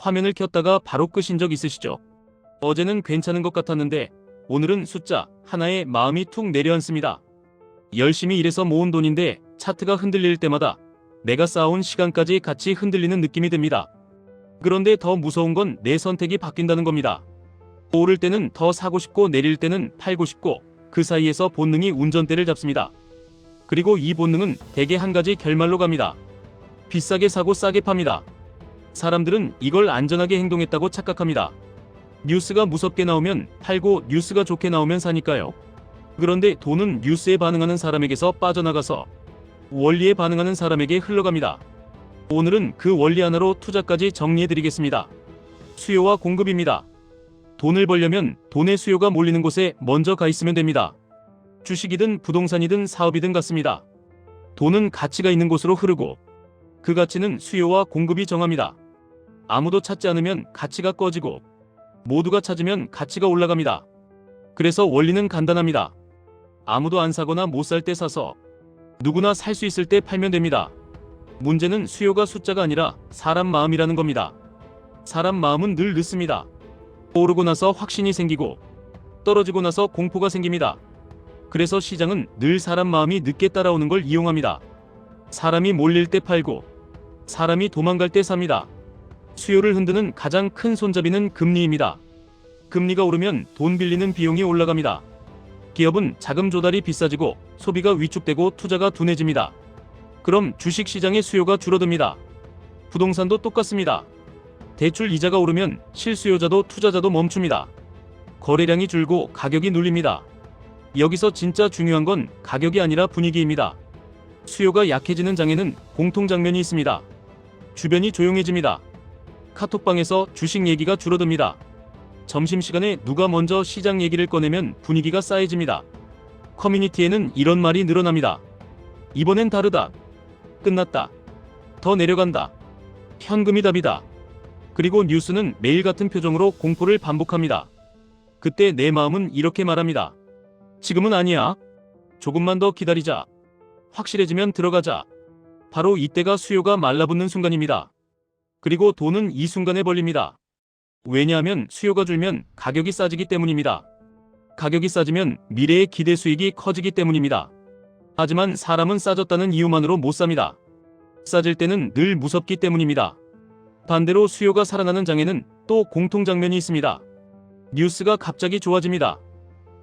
화면을 켰다가 바로 끄신 적 있으시죠? 어제는 괜찮은 것 같았는데 오늘은 숫자 하나에 마음이 툭 내려앉습니다. 열심히 일해서 모은 돈인데 차트가 흔들릴 때마다 내가 쌓아온 시간까지 같이 흔들리는 느낌이 듭니다. 그런데 더 무서운 건 내 선택이 바뀐다는 겁니다. 오를 때는 더 사고 싶고 내릴 때는 팔고 싶고 그 사이에서 본능이 운전대를 잡습니다. 그리고 이 본능은 대개 한 가지 결말로 갑니다. 비싸게 사고 싸게 팝니다. 사람들은 이걸 안전하게 행동했다고 착각합니다. 뉴스가 무섭게 나오면 팔고 뉴스가 좋게 나오면 사니까요. 그런데 돈은 뉴스에 반응하는 사람에게서 빠져나가서 원리에 반응하는 사람에게 흘러갑니다. 오늘은 그 원리 하나로 투자까지 정리해드리겠습니다. 수요와 공급입니다. 돈을 벌려면 돈의 수요가 몰리는 곳에 먼저 가 있으면 됩니다. 주식이든 부동산이든 사업이든 같습니다. 돈은 가치가 있는 곳으로 흐르고 그 가치는 수요와 공급이 정합니다. 아무도 찾지 않으면 가치가 꺼지고 모두가 찾으면 가치가 올라갑니다. 그래서 원리는 간단합니다. 아무도 안 사거나 못 살 때 사서 누구나 살 수 있을 때 팔면 됩니다. 문제는 수요가 숫자가 아니라 사람 마음이라는 겁니다. 사람 마음은 늘 늦습니다. 오르고 나서 확신이 생기고 떨어지고 나서 공포가 생깁니다. 그래서 시장은 늘 사람 마음이 늦게 따라오는 걸 이용합니다. 사람이 몰릴 때 팔고 사람이 도망갈 때 삽니다. 수요를 흔드는 가장 큰 손잡이는 금리입니다. 금리가 오르면 돈 빌리는 비용이 올라갑니다. 기업은 자금 조달이 비싸지고 소비가 위축되고 투자가 둔해집니다. 그럼 주식시장의 수요가 줄어듭니다. 부동산도 똑같습니다. 대출 이자가 오르면 실수요자도 투자자도 멈춥니다. 거래량이 줄고 가격이 눌립니다. 여기서 진짜 중요한 건 가격이 아니라 분위기입니다. 수요가 약해지는 장에는 공통장면이 있습니다. 주변이 조용해집니다. 카톡방에서 주식 얘기가 줄어듭니다. 점심시간에 누가 먼저 시장 얘기를 꺼내면 분위기가 싸해집니다. 커뮤니티에는 이런 말이 늘어납니다. 이번엔 다르다. 끝났다. 더 내려간다. 현금이 답이다. 그리고 뉴스는 매일 같은 표정으로 공포를 반복합니다. 그때 내 마음은 이렇게 말합니다. 지금은 아니야. 조금만 더 기다리자. 확실해지면 들어가자. 바로 이때가 수요가 말라붙는 순간입니다. 그리고 돈은 이 순간에 벌립니다. 왜냐하면 수요가 줄면 가격이 싸지기 때문입니다. 가격이 싸지면 미래의 기대 수익이 커지기 때문입니다. 하지만 사람은 싸졌다는 이유만으로 못 삽니다. 싸질 때는 늘 무섭기 때문입니다. 반대로 수요가 살아나는 장에는 또 공통장면이 있습니다. 뉴스가 갑자기 좋아집니다.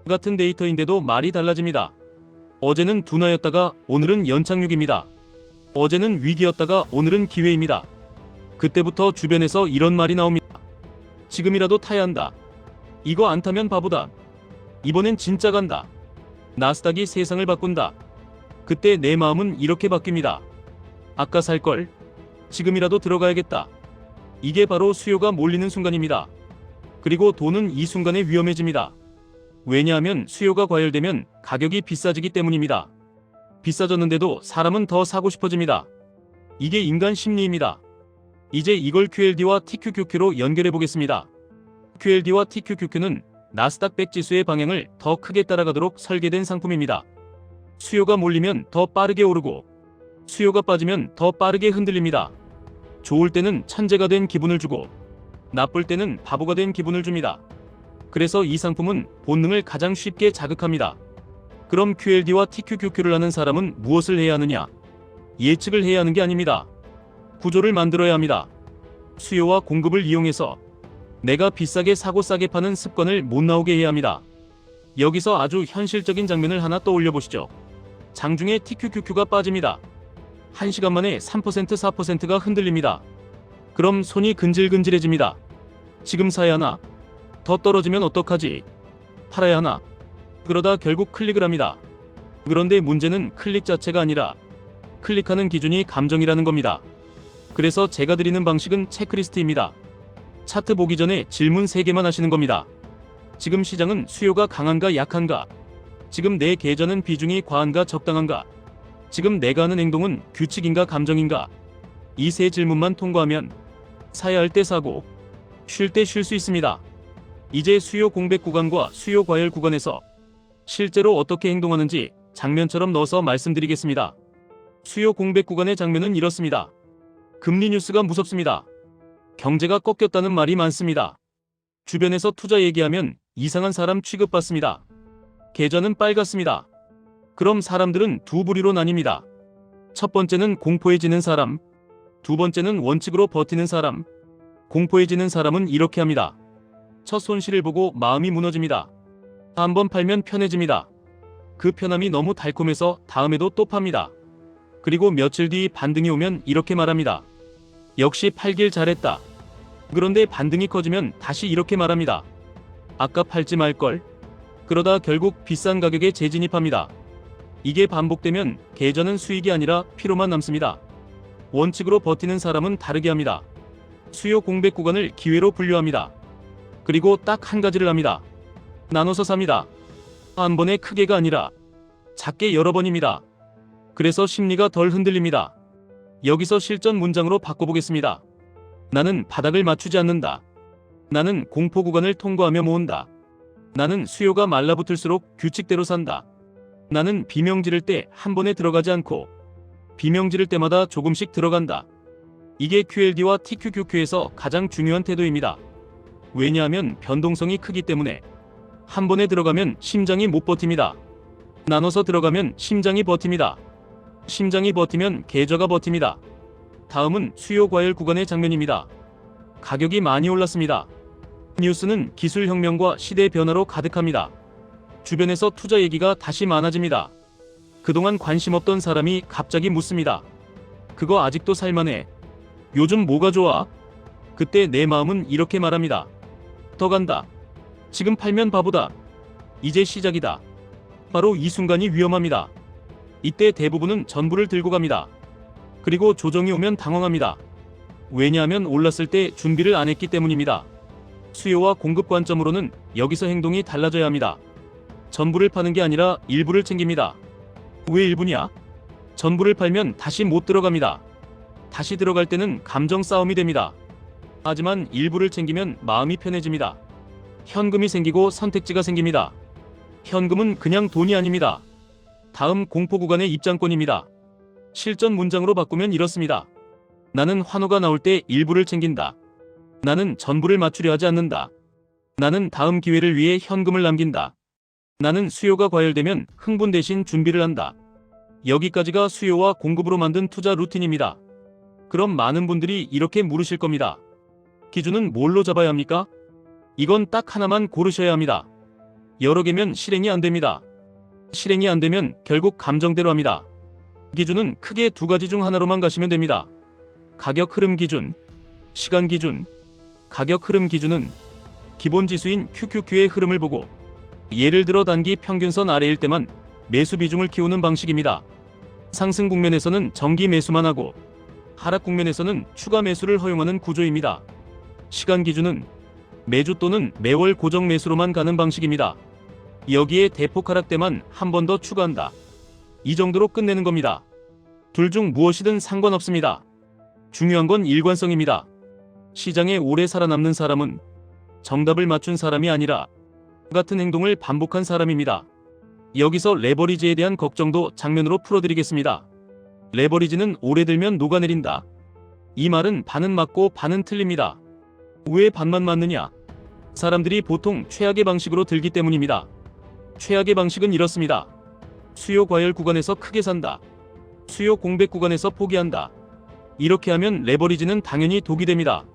같은 데이터인데도 말이 달라집니다. 어제는 둔화였다가 오늘은 연착륙입니다. 어제는 위기였다가 오늘은 기회입니다. 그때부터 주변에서 이런 말이 나옵니다. 지금이라도 타야 한다. 이거 안 타면 바보다. 이번엔 진짜 간다. 나스닥이 세상을 바꾼다. 그때 내 마음은 이렇게 바뀝니다. 아까 살걸. 지금이라도 들어가야겠다. 이게 바로 수요가 몰리는 순간입니다. 그리고 돈은 이 순간에 위험해집니다. 왜냐하면 수요가 과열되면 가격이 비싸지기 때문입니다. 비싸졌는데도 사람은 더 사고 싶어집니다. 이게 인간 심리입니다. 이제 이걸 QLD와 TQQQ로 연결해 보겠습니다. QLD와 TQQQ는 나스닥 100 지수의 방향을 더 크게 따라가도록 설계된 상품입니다. 수요가 몰리면 더 빠르게 오르고 수요가 빠지면 더 빠르게 흔들립니다. 좋을 때는 천재가 된 기분을 주고 나쁠 때는 바보가 된 기분을 줍니다. 그래서 이 상품은 본능을 가장 쉽게 자극합니다. 그럼 QLD와 TQQQ를 하는 사람은 무엇을 해야 하느냐? 예측을 해야 하는 게 아닙니다. 구조를 만들어야 합니다. 수요와 공급을 이용해서 내가 비싸게 사고 싸게 파는 습관을 못 나오게 해야 합니다. 여기서 아주 현실적인 장면을 하나 떠올려 보시죠. 장중에 TQQQ가 빠집니다. 1시간 만에 3% 4%가 흔들립니다. 그럼 손이 근질근질해집니다. 지금 사야 하나? 더 떨어지면 어떡하지? 팔아야 하나? 그러다 결국 클릭을 합니다. 그런데 문제는 클릭 자체가 아니라 클릭하는 기준이 감정이라는 겁니다. 그래서 제가 드리는 방식은 체크리스트입니다. 차트 보기 전에 질문 3개만 하시는 겁니다. 지금 시장은 수요가 강한가 약한가? 지금 내 계좌는 비중이 과한가 적당한가? 지금 내가 하는 행동은 규칙인가 감정인가? 이 3 질문만 통과하면 사야 할 때 사고 쉴 때 쉴 수 있습니다. 이제 수요 공백 구간과 수요 과열 구간에서 실제로 어떻게 행동하는지 장면처럼 넣어서 말씀드리겠습니다. 수요 공백 구간의 장면은 이렇습니다. 금리 뉴스가 무섭습니다. 경제가 꺾였다는 말이 많습니다. 주변에서 투자 얘기하면 이상한 사람 취급받습니다. 계좌는 빨갛습니다. 그럼 사람들은 두 부류로 나뉩니다. 첫 번째는 공포해지는 사람, 두 번째는 원칙으로 버티는 사람. 공포해지는 사람은 이렇게 합니다. 첫 손실을 보고 마음이 무너집니다. 한번 팔면 편해집니다. 그 편함이 너무 달콤해서 다음에도 또 팝니다. 그리고 며칠 뒤 반등이 오면 이렇게 말합니다. 역시 팔길 잘했다. 그런데 반등이 커지면 다시 이렇게 말합니다. 아까 팔지 말걸. 그러다 결국 비싼 가격에 재진입합니다. 이게 반복되면 계좌는 수익이 아니라 피로만 남습니다. 원칙으로 버티는 사람은 다르게 합니다. 수요 공백 구간을 기회로 분류합니다. 그리고 딱 한 가지를 합니다. 나눠서 삽니다. 한 번에 크게가 아니라 작게 여러 번입니다. 그래서 심리가 덜 흔들립니다. 여기서 실전 문장으로 바꿔보겠습니다. 나는 바닥을 맞추지 않는다. 나는 공포 구간을 통과하며 모은다. 나는 수요가 말라붙을수록 규칙대로 산다. 나는 비명 지를 때 한 번에 들어가지 않고 비명 지를 때마다 조금씩 들어간다. 이게 QLD와 TQQQ에서 가장 중요한 태도입니다. 왜냐하면 변동성이 크기 때문에 한 번에 들어가면 심장이 못 버팁니다. 나눠서 들어가면 심장이 버팁니다. 심장이 버티면 계좌가 버팁니다. 다음은 수요 과열 구간의 장면입니다. 가격이 많이 올랐습니다. 뉴스는 기술혁명과 시대 변화로 가득합니다. 주변에서 투자 얘기가 다시 많아집니다. 그동안 관심 없던 사람이 갑자기 묻습니다. 그거 아직도 살만해? 요즘 뭐가 좋아? 그때 내 마음은 이렇게 말합니다. 더 간다. 지금 팔면 바보다. 이제 시작이다. 바로 이 순간이 위험합니다. 이때 대부분은 전부를 들고 갑니다. 그리고 조정이 오면 당황합니다. 왜냐하면 올랐을 때 준비를 안 했기 때문입니다. 수요와 공급 관점으로는 여기서 행동이 달라져야 합니다. 전부를 파는 게 아니라 일부를 챙깁니다. 왜 일부냐? 전부를 팔면 다시 못 들어갑니다. 다시 들어갈 때는 감정 싸움이 됩니다. 하지만 일부를 챙기면 마음이 편해집니다. 현금이 생기고 선택지가 생깁니다. 현금은 그냥 돈이 아닙니다. 다음 공포 구간의 입장권입니다. 실전 문장으로 바꾸면 이렇습니다. 나는 환호가 나올 때 일부를 챙긴다. 나는 전부를 맞추려 하지 않는다. 나는 다음 기회를 위해 현금을 남긴다. 나는 수요가 과열되면 흥분 대신 준비를 한다. 여기까지가 수요와 공급으로 만든 투자 루틴입니다. 그럼 많은 분들이 이렇게 물으실 겁니다. 기준은 뭘로 잡아야 합니까? 이건 딱 하나만 고르셔야 합니다. 여러 개면 실행이 안 됩니다. 실행이 안 되면 결국 감정대로 합니다. 기준은 크게 두 가지 중 하나로만 가시면 됩니다. 가격 흐름 기준, 시간 기준. 가격 흐름 기준은 기본 지수인 QQQ의 흐름을 보고 예를 들어 단기 평균선 아래일 때만 매수 비중을 키우는 방식입니다. 상승 국면에서는 정기 매수만 하고 하락 국면에서는 추가 매수를 허용하는 구조입니다. 시간 기준은 매주 또는 매월 고정 매수로만 가는 방식입니다. 여기에 대폭 하락 때만 한 번 더 추가한다. 이 정도로 끝내는 겁니다. 둘 중 무엇이든 상관없습니다. 중요한 건 일관성입니다. 시장에 오래 살아남는 사람은 정답을 맞춘 사람이 아니라 같은 행동을 반복한 사람입니다. 여기서 레버리지에 대한 걱정도 장면으로 풀어드리겠습니다. 레버리지는 오래 들면 녹아내린다. 이 말은 반은 맞고 반은 틀립니다. 왜 반만 맞느냐? 사람들이 보통 최악의 방식으로 들기 때문입니다. 최악의 방식은 이렇습니다. 수요 과열 구간에서 크게 산다. 수요 공백 구간에서 포기한다. 이렇게 하면 레버리지는 당연히 독이 됩니다.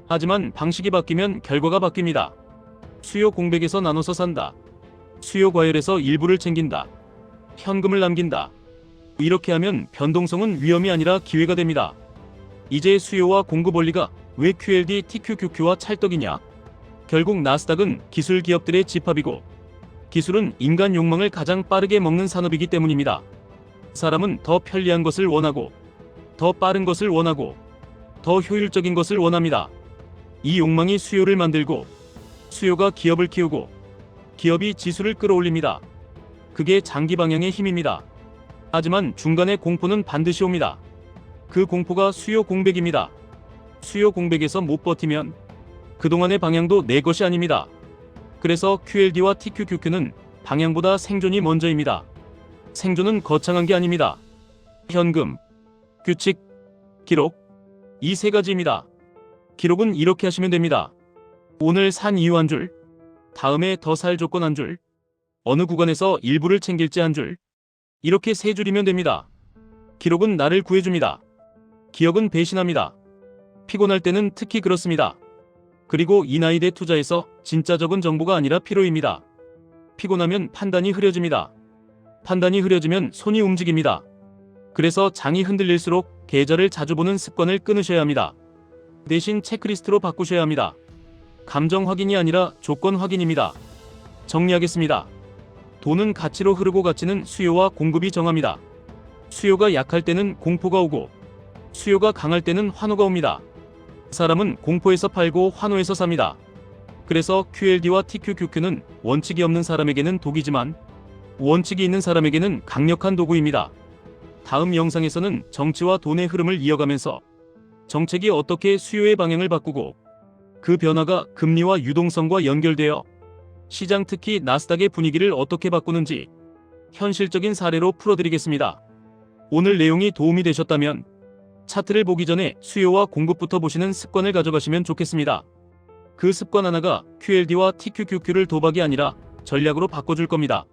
하지만 방식이 바뀌면 결과가 바뀝니다. 수요 공백에서 나눠서 산다. 수요 과열에서 일부를 챙긴다. 현금을 남긴다. 이렇게 하면 변동성은 위험이 아니라 기회가 됩니다. 이제 수요와 공급 원리가 왜 QLD, TQQQ와 찰떡이냐? 결국 나스닥은 기술 기업들의 집합이고 기술은 인간 욕망을 가장 빠르게 먹는 산업이기 때문입니다. 사람은 더 편리한 것을 원하고 더 빠른 것을 원하고 더 효율적인 것을 원합니다. 이 욕망이 수요를 만들고 수요가 기업을 키우고 기업이 지수를 끌어올립니다. 그게 장기 방향의 힘입니다. 하지만 중간에 공포는 반드시 옵니다. 그 공포가 수요 공백입니다. 수요 공백에서 못 버티면 그동안의 방향도 내 것이 아닙니다. 그래서 QLD와 TQQQ는 방향보다 생존이 먼저입니다. 생존은 거창한 게 아닙니다. 현금, 규칙, 기록, 이 세 가지입니다. 기록은 이렇게 하시면 됩니다. 오늘 산 이유 한 줄, 다음에 더 살 조건 한 줄, 어느 구간에서 일부를 챙길지 한 줄, 이렇게 3줄이면 됩니다. 기록은 나를 구해줍니다. 기억은 배신합니다. 피곤할 때는 특히 그렇습니다. 그리고 이 나이대 투자에서 진짜 적은 정보가 아니라 필요입니다. 피곤하면 판단이 흐려집니다. 판단이 흐려지면 손이 움직입니다. 그래서 장이 흔들릴수록 계좌를 자주 보는 습관을 끊으셔야 합니다. 대신 체크리스트로 바꾸셔야 합니다. 감정 확인이 아니라 조건 확인입니다. 정리하겠습니다. 돈은 가치로 흐르고 가치는 수요와 공급이 정합니다. 수요가 약할 때는 공포가 오고 수요가 강할 때는 환호가 옵니다. 사람은 공포에서 팔고 환호에서 삽니다. 그래서 QLD와 TQQQ는 원칙이 없는 사람에게는 독이지만 원칙이 있는 사람에게는 강력한 도구입니다. 다음 영상에서는 정치와 돈의 흐름을 이어가면서 정책이 어떻게 수요의 방향을 바꾸고 그 변화가 금리와 유동성과 연결되어 시장 특히 나스닥의 분위기를 어떻게 바꾸는지 현실적인 사례로 풀어드리겠습니다. 오늘 내용이 도움이 되셨다면 차트를 보기 전에 수요와 공급부터 보시는 습관을 가져가시면 좋겠습니다. 그 습관 하나가 QLD와 TQQQ를 도박이 아니라 전략으로 바꿔줄 겁니다.